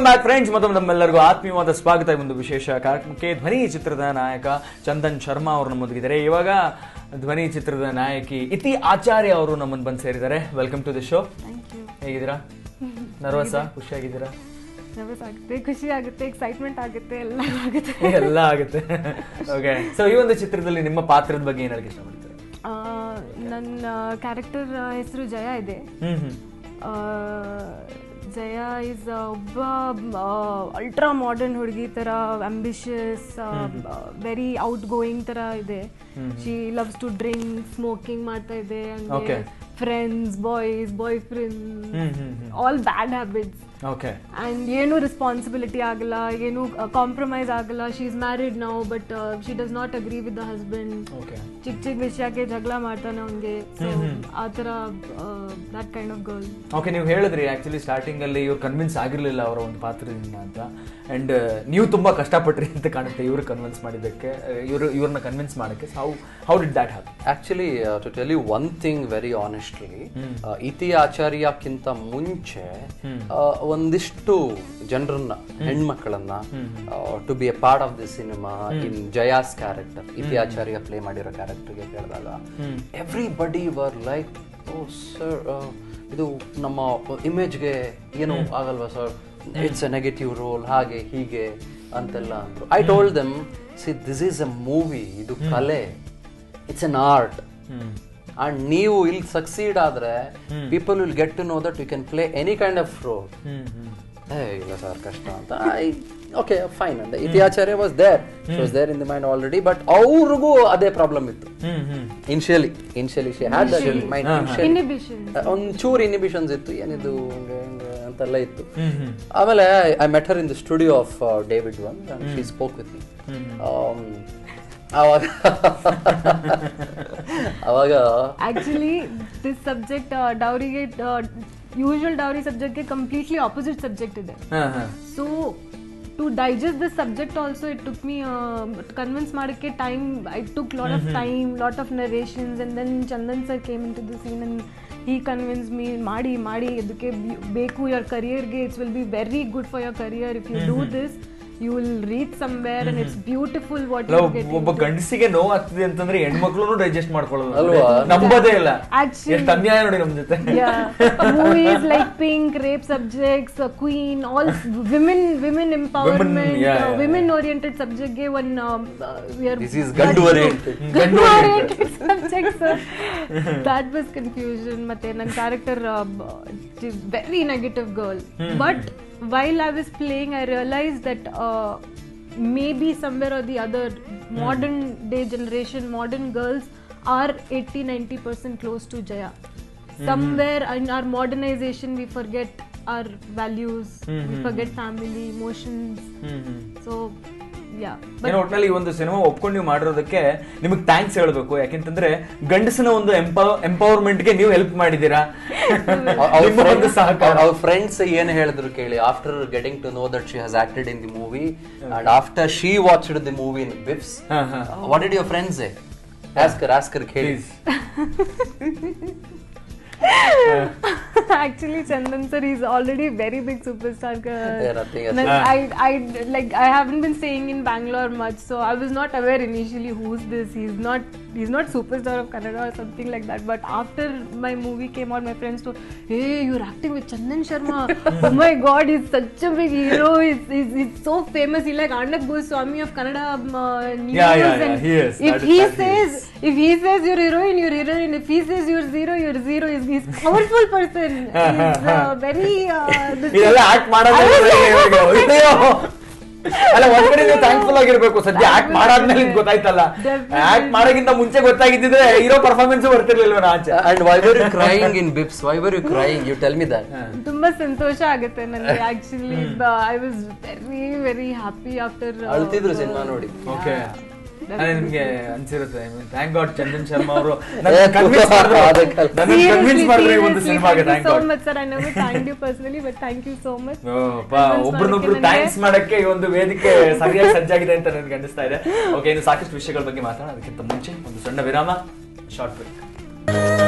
Back friends, ಮತ್ತೊಮ್ಮೆ ನಮ್ಮೆಲ್ಲರಿಗೂ ಆತ್ಮೀಯವಾದ ಸ್ವಾಗತ. ಈ ಒಂದು ವಿಶೇಷ ಕಾರ್ಯಕ್ರಮಕ್ಕೆ ಧ್ವನಿ ಚಿತ್ರದ ನಾಯಕ ಚಂದನ್ ಶರ್ಮಾ ಅವರು ನಮ್ಮೊಂದಿಗಿದ್ದಾರೆ. ಇವಾಗ ಧ್ವನಿ ಚಿತ್ರದ ನಾಯಕಿ ಇತಿ ಆಚಾರ್ಯ ಅವರು ನಮ್ಮನ್ನು ಬಂದು ಸೇರಿದ್ದಾರೆ. Welcome to the show. ಹೇಗಿದ್ದೀರಾ? ನರ್ವಸಾ? ಖುಷಿಯಾಗಿದ್ದೀರಾ? ನರ್ವಸ್ ಆಗುತ್ತೆ, ಖುಷಿ ಆಗುತ್ತೆ, ಎಕ್ಸೈಟ್ಮೆಂಟ್ ಆಗುತ್ತೆ, ಎಲ್ಲ ಆಗುತ್ತೆ. ಓಕೆ, ಸೊ ಈ ಒಂದು ಚಿತ್ರದಲ್ಲಿ ನಿಮ್ಮ ಪಾತ್ರದ ಬಗ್ಗೆ ಏನು ಹೇಳಕ್ಕೆ ಇಷ್ಟಪಡ್ತೀರಾ? ನನ್ನ ಕ್ಯಾರೆಕ್ಟರ್ ಹೆಸರು ಜಯ ಇದೆ. ಜಯ ಇಸ್ ಒಬ್ಬ ಅಲ್ಟ್ರಾ ಮಾಡರ್ನ್ ಹುಡುಗಿ ತರ, ಅಂಬಿಷಿಯಸ್, ವೆರಿ ಔಟ್ ಗೋಯಿಂಗ್ ತರ ಇದೆ. She loves to drink, smoking ಮಾಡ್ತಾ ಇದೆ, friends, boyfriends, all bad habits. And ಏನು ರೆಸ್ಪಾನ್ಸಿಬಿಲಿಟಿ ಆಗಲ್ಲ, ಏನು ಕಾಂಪ್ರಮೈಸ್ ಆಗಲ್ಲ. She is married now, but she does not agree with the husband. ಚಿಕ್ಕ ವಿಷಯಕ್ಕೆ ಜಗಳ ಮಾಡ್ತಾನೆ ಅವನಿಗೆ. ಆ ಥರ that kind of girl. Okay, ನೀವು ಹೇಳಿದ್ರಿ ಆಕ್ಚುಲಿ ಸ್ಟಾರ್ಟಿಂಗ್ ಅಲ್ಲಿ ಇವ್ರು ಕನ್ವಿನ್ಸ್ ಆಗಿರ್ಲಿಲ್ಲ ಅವರ ಒಂದು ಪಾತ್ರದಿಂದ ಅಂತ. ಅಂಡ್ ನೀವು ತುಂಬಾ ಕಷ್ಟಪಟ್ರಿ ಅಂತ ಕಾಣುತ್ತೆ ಇವ್ರು ಕನ್ವಿನ್ಸ್ ಮಾಡಿದ್ದಕ್ಕೆ, ಇವ್ರನ್ನ ಕನ್ವಿನ್ಸ್ ಮಾಡಕ್ಕೆ. How did that happen? Actually to tell you one thing very honestly, Iti ಆಚಾರ್ಯಕ್ಕಿಂತ ಮುಂಚೆ ಒಂದಿಷ್ಟು ಜನರನ್ನ, ಹೆಣ್ಮಕ್ಕಳನ್ನ to be a part of the cinema in Jaya's character, Iti Acharya play ಮಾಡಿರೋ ಕ್ಯಾರೆಕ್ಟರ್ಗೆ ಕೇಳಿದಾಗ everybody were like, oh sir, ಇದು ನಮ್ಮ ಇಮೇಜ್ಗೆ ಏನು ಆಗಲ್ವಾ sir, it's a negative role, ಹಾಗೆ ಹೀಗೆ ಅಂತೆಲ್ಲ ಅಂದ್ರು. I told them, see this is a movie, ಇದು ಕಲೆ, ಇಟ್ಸ್ ಎನ್ ಆರ್ಟ್. ಅಂಡ್ ನೀವು ಇಲ್ಲಿ ಸಕ್ಸೀಡ್ ಆದ್ರೆ people will get to know that you can play any kind of role. ಇಲ್ಲ ಸರ್ ಕಷ್ಟ ಅಂತ. ಓಕೆ ಫೈನ್ ಅಂದೆ. Iti Acharya was there in the mind already, but ಅವ್ರಿಗೂ ಅದೇ ಪ್ರಾಬ್ಲಮ್ ಇತ್ತು. Initially she had that mind, ಒಂಚೂರು ಇನಿಬಿಷನ್ಸ್ ಇತ್ತು, ಏನಿದು ಅಂತೆಲ್ಲ ಇತ್ತು. ಆಮೇಲೆ I met her in the studio of David one, she spoke with me. ಅವಾಗ ಆಕ್ಚುಲಿ ದಿಸ್ ಸಬ್ಜೆಕ್ಟ್ ಡೌರಿಗೆ, usual dowry ಸಬ್ಜೆಕ್ಟ್ಗೆ completely opposite subject ಇದೆ. So to digest this subject also it took me, convince ಮಾಡೋಕ್ಕೆ time, I took lot of time, lot of narrations. And then Chandan sir came into the scene and he convinced me, ಮಾಡಿ ಇದಕ್ಕೆ ಬೇಕು, your careerಗೆ it will be very good for your career if you do this. You will reach somewhere and it's beautiful what you get. ಒಬ್ಬ ಗಂಡಸಿಗೆ ನೋವು ಆಗ್ತಿದೆ ಅಂತಂದ್ರೆ ಹೆಣ್ಮಕ್ಳು digest ಮಾಡ್ಕೊಳ್ಳೋದು ನಂಬೋದೇ ಇಲ್ಲ. ಎಷ್ಟು ಅನ್ಯಾಯ ನೋಡಿ ನಮ್ ಜೊತೆ. Movies like Pink, rape subjects, Queen, all women empowerment, women oriented subject ಗೆ one we are, this is gandu oriented subject. That was confusion. ಮತ್ತೆ ನನ್ನ character very negative girl, but while I was playing I realized that maybe somewhere or the other modern day generation, modern girls are 80-90% close to Jaya. Somewhere in our modernization we forget our values, we forget family, emotions. So ಒಟ್ಟಿನಲ್ಲಿ ಈ ಒಂದು cinema ಒಪ್ಕೊಂಡು ನೀವು ಮಾಡಿರೋದಕ್ಕೆ ನಿಮಗೆ thanks ಹೇಳ್ಬೇಕು. ಯಾಕೆಂತಂದ್ರೆ ಗಂಡಸನ ಒಂದು empowerment ಗೆ ನೀವು ಹೆಲ್ಪ್ ಮಾಡಿದೀರಾ. ಅವ್ರ ಫ್ರೆಂಡ್ಸ್ ಏನ್ ಹೇಳಿದ್ರು ಕೇಳಿ, after getting to know that she has acted in the movie and after she watched the movie in BIFFES, what did your friends say? Ask her ಕೇಳಿ. Actually Chandan sir is already very big superstar. I haven't been staying in Bangalore much, so I was not aware initially who's this. He's not superstar of Kannada or something like that, but after my movie came out, my friends told, hey, you're acting with Chandan Sharma. Oh my god, he's such a big hero. He's so famous. He's like Arnab Goswami of Kannada news. Yeah, he is. If he says you're heroine, you're heroine. If he says you're zero, you're zero. He's powerful person. He's very ಇದೆಲ್ಲ act ಮಾಡೋದು ಅಲ್ಲ, ಒಂದ್ ಕಡೆ ನೀವು thankful ಆಗಿರ್ಬೇಕು. ಸದ್ಯ act ಮಾಡಾದ್ಮೇಲೆ ಗೊತ್ತಾಯ್ತಲ್ಲ, ಆಕ್ಟ್ ಮಾಡೋಕ್ಕಿಂತ ಮುಂಚೆ ಗೊತ್ತಾಗಿದ್ದಿದ್ರೆ ಹೀರೋ ಪರ್ಫಾರ್ಮೆನ್ಸ್ ಬರ್ತಿರ್ಲಿಲ್ವ ಆಚೆ. And why were you crying in Bips? Why were you crying? You tell me that. ತುಂಬಾ ಸಂತೋಷ ಆಗುತ್ತೆ ನನಗೆ. Actually I was very very happy after ಅಳ್ತಿದ್ರು ಸಿನಿಮಾ ನೋಡಿ. ಓಕೆ, ನಿಮ್ಗೆ ಅನ್ಸಿರುತ್ತೆ, ಥ್ಯಾಂಕ್ ಗಾಡ್ ಚಂದನ್ ಶರ್ಮಾ ಅವರು ಒಬ್ರನ್ನೊಬ್ರು ಥ್ಯಾಂಕ್ಸ್ ಮಾಡಕ್ಕೆ ಈ ಒಂದು ವೇದಿಕೆ ಸರಿಯಾಗಿ ಸಜ್ಜಾಗಿದೆ ಅಂತ ನನಗೆ ಅನಿಸ್ತಾ ಇದೆ. ಓಕೆ, ಇನ್ನು ಸಾಕಷ್ಟು ವಿಷಯಗಳ ಬಗ್ಗೆ ಮಾತಾಡೋಣ. ಅದಕ್ಕಿಂತ ಮುಂಚೆ ಒಂದು ಸಣ್ಣ ವಿರಾಮ, ಶಾರ್ಟ್ ಬ್ರೇಕ್.